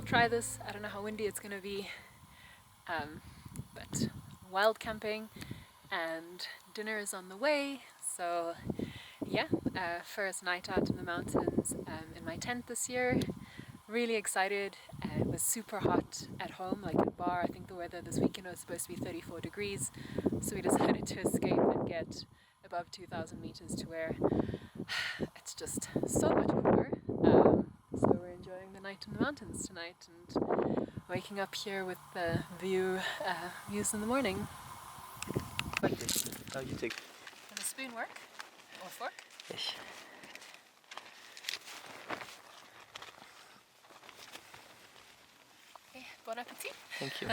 try this. I don't know how windy it's gonna be, but wild camping and dinner is on the way. So yeah, first night out in the mountains in my tent this year. Really excited. It was super hot at home, like in bar. I think the weather this weekend was supposed to be 34 degrees, so we decided to escape and get above 2,000 meters to where it's just so much cooler. So we're enjoying the night in the mountains tonight and waking up here with the views in the morning. Now you take. Can a spoon work? Or fork? Yes. Okay, bon appetit. Thank you.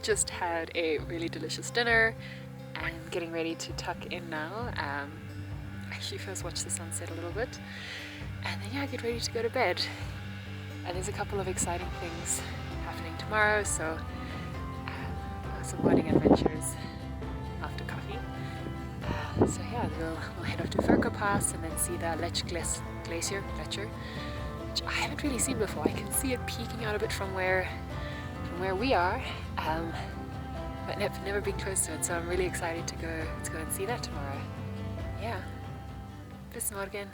Just had a really delicious dinner and getting ready to tuck in now. Actually first watch the sunset a little bit and then yeah, get ready to go to bed. And there's a couple of exciting things happening tomorrow, so some morning adventures after coffee. So yeah, we'll head off to Furka Pass and then see the Rhône Glacier, which I haven't really seen before. I can see it peeking out a bit from where we are, but never been close to it, so I'm really excited to go and see that tomorrow. Yeah, bis morgen.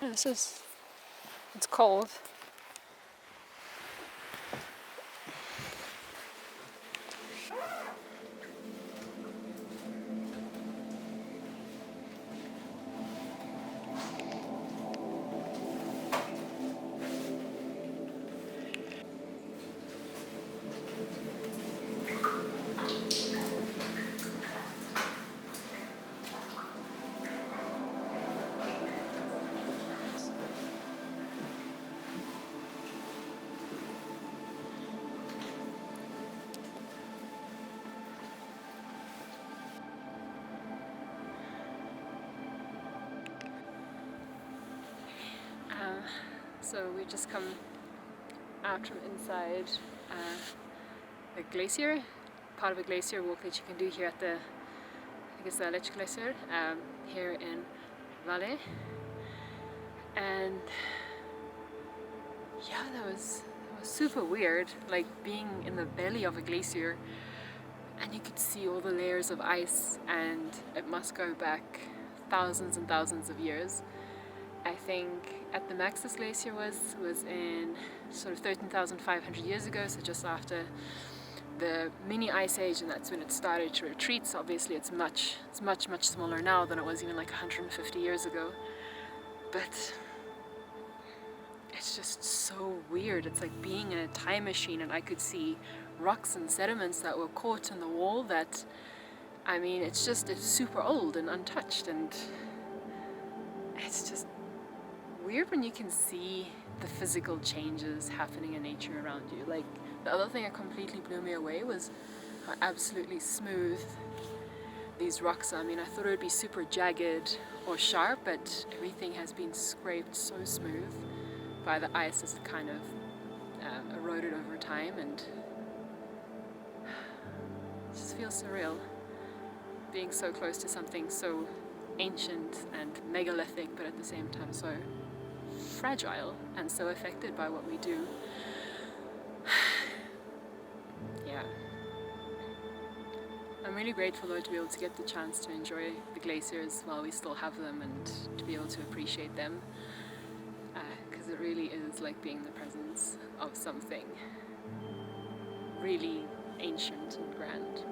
Yeah, it's cold. So we just come out from inside a glacier, part of a glacier walk that you can do here at the, I guess, the Rhône Glacier, here in Valais. And yeah, that was super weird, like being in the belly of a glacier, and you could see all the layers of ice, and it must go back thousands and thousands of years. I think at the max this glacier was in sort of 13,500 years ago, so just after the mini ice age, and that's when it started to retreat. So obviously it's much smaller now than it was even like 150 years ago. But it's just so weird. It's like being in a time machine, and I could see rocks and sediments that were caught in the wall that, I mean, it's super old and untouched, and it's just weird when you can see the physical changes happening in nature around you. Like, the other thing that completely blew me away was how absolutely smooth these rocks are. I mean, I thought it would be super jagged or sharp, but everything has been scraped so smooth by the ice as it kind of eroded over time, and it just feels surreal being so close to something so ancient and megalithic, but at the same time so fragile and so affected by what we do. Yeah. I'm really grateful though to be able to get the chance to enjoy the glaciers while we still have them, and to be able to appreciate them, because it really is like being in the presence of something really ancient and grand.